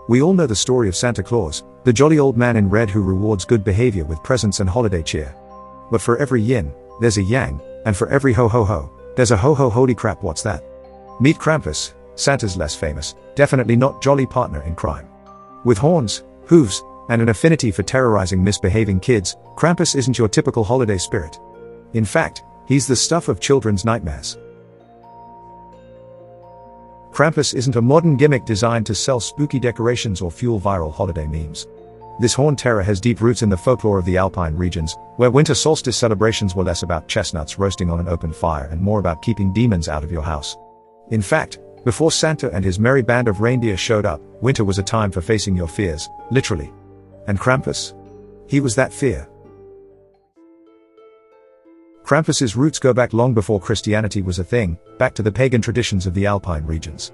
We all know the story of Santa Claus, the jolly old man in red who rewards good behavior with presents and holiday cheer. But for every yin, there's a yang, and for every ho ho ho, there's a ho ho holy crap, what's that? Meet Krampus, Santa's less famous, definitely not jolly partner in crime. With horns, hooves, and an affinity for terrorizing misbehaving kids, Krampus isn't your typical holiday spirit. In fact, he's the stuff of children's nightmares. Krampus isn't a modern gimmick designed to sell spooky decorations or fuel viral holiday memes. This horned terror has deep roots in the folklore of the Alpine regions, where winter solstice celebrations were less about chestnuts roasting on an open fire and more about keeping demons out of your house. In fact, before Santa and his merry band of reindeer showed up, winter was a time for facing your fears, literally. And Krampus? He was that fear. Krampus's roots go back long before Christianity was a thing, back to the pagan traditions of the Alpine regions.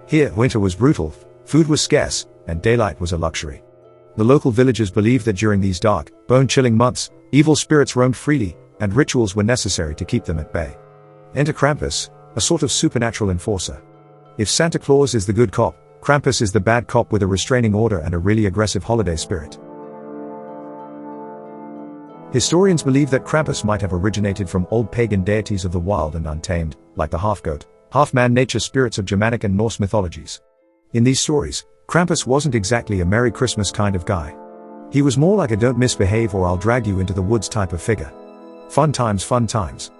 Here, winter was brutal, food was scarce, and daylight was a luxury. The local villagers believed that during these dark, bone-chilling months, evil spirits roamed freely, and rituals were necessary to keep them at bay. Enter Krampus, a sort of supernatural enforcer. If Santa Claus is the good cop, Krampus is the bad cop with a restraining order and a really aggressive holiday spirit. Historians believe that Krampus might have originated from old pagan deities of the wild and untamed, like the half-goat, half-man nature spirits of Germanic and Norse mythologies. In these stories, Krampus wasn't exactly a Merry Christmas kind of guy. He was more like a don't misbehave or I'll drag you into the woods type of figure. Fun times, fun times.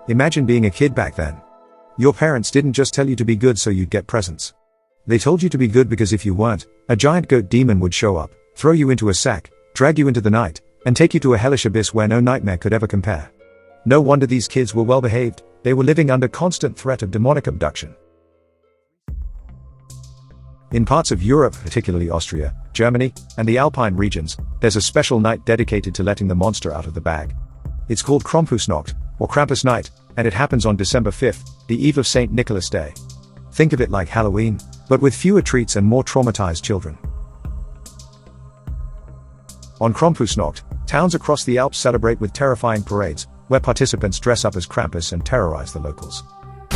Imagine being a kid back then. Your parents didn't just tell you to be good so you'd get presents. They told you to be good because if you weren't, a giant goat demon would show up, throw you into a sack, drag you into the night, and take you to a hellish abyss where no nightmare could ever compare. No wonder these kids were well behaved, they were living under constant threat of demonic abduction. In parts of Europe, particularly Austria, Germany, and the Alpine regions, there's a special night dedicated to letting the monster out of the bag. It's called Krampusnacht, or Krampus Night, and it happens on December 5th, the eve of St. Nicholas Day. Think of it like Halloween, but with fewer treats and more traumatized children. On Krampusnacht, towns across the Alps celebrate with terrifying parades, where participants dress up as Krampus and terrorize the locals.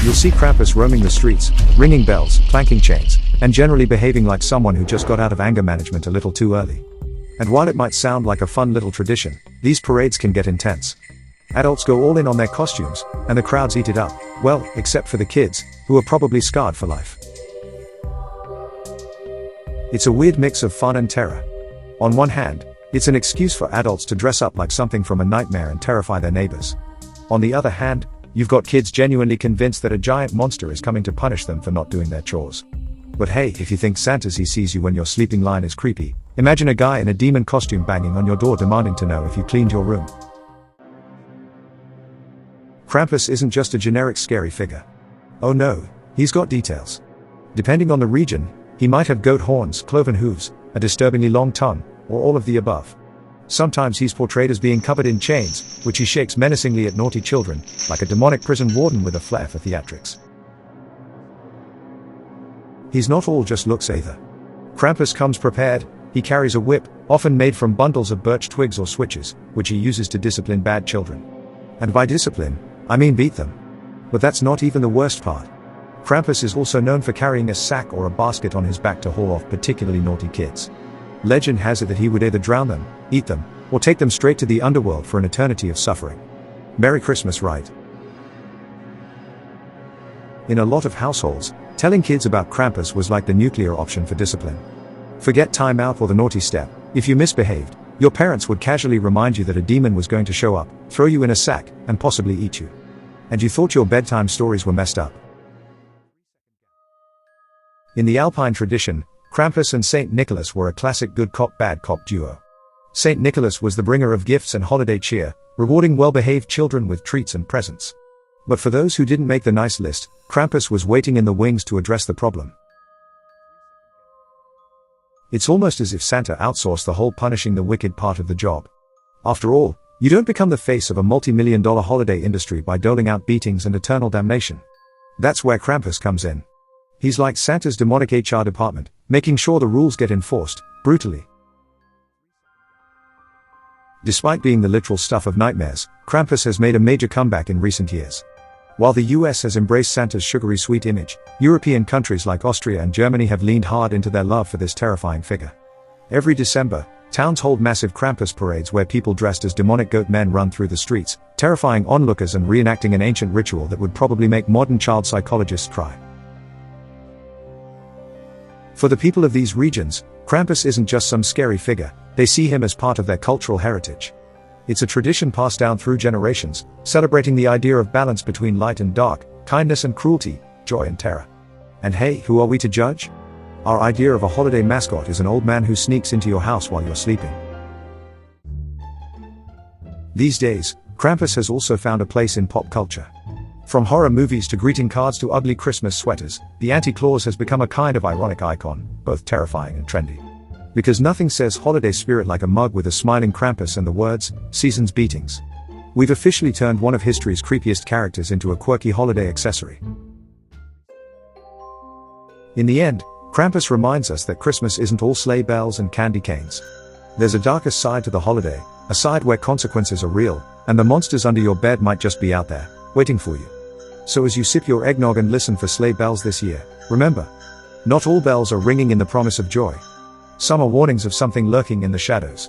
You'll see Krampus roaming the streets, ringing bells, clanking chains, and generally behaving like someone who just got out of anger management a little too early. And while it might sound like a fun little tradition, these parades can get intense. Adults go all in on their costumes, and the crowds eat it up, well, except for the kids, who are probably scarred for life. It's a weird mix of fun and terror. On one hand, it's an excuse for adults to dress up like something from a nightmare and terrify their neighbors. On the other hand, you've got kids genuinely convinced that a giant monster is coming to punish them for not doing their chores. But hey, if you think Santa's he sees you when you're sleeping line is creepy, imagine a guy in a demon costume banging on your door demanding to know if you cleaned your room. Krampus isn't just a generic scary figure. Oh no, he's got details. Depending on the region, he might have goat horns, cloven hooves, a disturbingly long tongue, or all of the above. Sometimes he's portrayed as being covered in chains, which he shakes menacingly at naughty children, like a demonic prison warden with a flair for theatrics. He's not all just looks either. Krampus comes prepared. He carries a whip, often made from bundles of birch twigs or switches, which he uses to discipline bad children. And by discipline, I mean beat them. But that's not even the worst part. Krampus is also known for carrying a sack or a basket on his back to haul off particularly naughty kids. Legend has it that he would either drown them, eat them, or take them straight to the underworld for an eternity of suffering. Merry Christmas, right? In a lot of households, telling kids about Krampus was like the nuclear option for discipline. Forget time out or the naughty step. If you misbehaved, your parents would casually remind you that a demon was going to show up, throw you in a sack, and possibly eat you. And you thought your bedtime stories were messed up. In the Alpine tradition, Krampus and St. Nicholas were a classic good cop bad cop duo. St. Nicholas was the bringer of gifts and holiday cheer, rewarding well-behaved children with treats and presents. But for those who didn't make the nice list, Krampus was waiting in the wings to address the problem. It's almost as if Santa outsourced the whole punishing the wicked part of the job. After all, you don't become the face of a multi-million-dollar holiday industry by doling out beatings and eternal damnation. That's where Krampus comes in. He's like Santa's demonic HR department, making sure the rules get enforced, brutally. Despite being the literal stuff of nightmares, Krampus has made a major comeback in recent years. While the US has embraced Santa's sugary sweet image, European countries like Austria and Germany have leaned hard into their love for this terrifying figure. Every December, towns hold massive Krampus parades where people dressed as demonic goat men run through the streets, terrifying onlookers and reenacting an ancient ritual that would probably make modern child psychologists cry. For the people of these regions, Krampus isn't just some scary figure, they see him as part of their cultural heritage. It's a tradition passed down through generations, celebrating the idea of balance between light and dark, kindness and cruelty, joy and terror. And hey, who are we to judge? Our idea of a holiday mascot is an old man who sneaks into your house while you're sleeping. These days, Krampus has also found a place in pop culture. From horror movies to greeting cards to ugly Christmas sweaters, the anti-Claus has become a kind of ironic icon, both terrifying and trendy. Because nothing says holiday spirit like a mug with a smiling Krampus and the words, "Season's Beatings." We've officially turned one of history's creepiest characters into a quirky holiday accessory. In the end, Krampus reminds us that Christmas isn't all sleigh bells and candy canes. There's a darker side to the holiday, a side where consequences are real, and the monsters under your bed might just be out there, waiting for you. So as you sip your eggnog and listen for sleigh bells this year, remember, not all bells are ringing in the promise of joy. Some are warnings of something lurking in the shadows.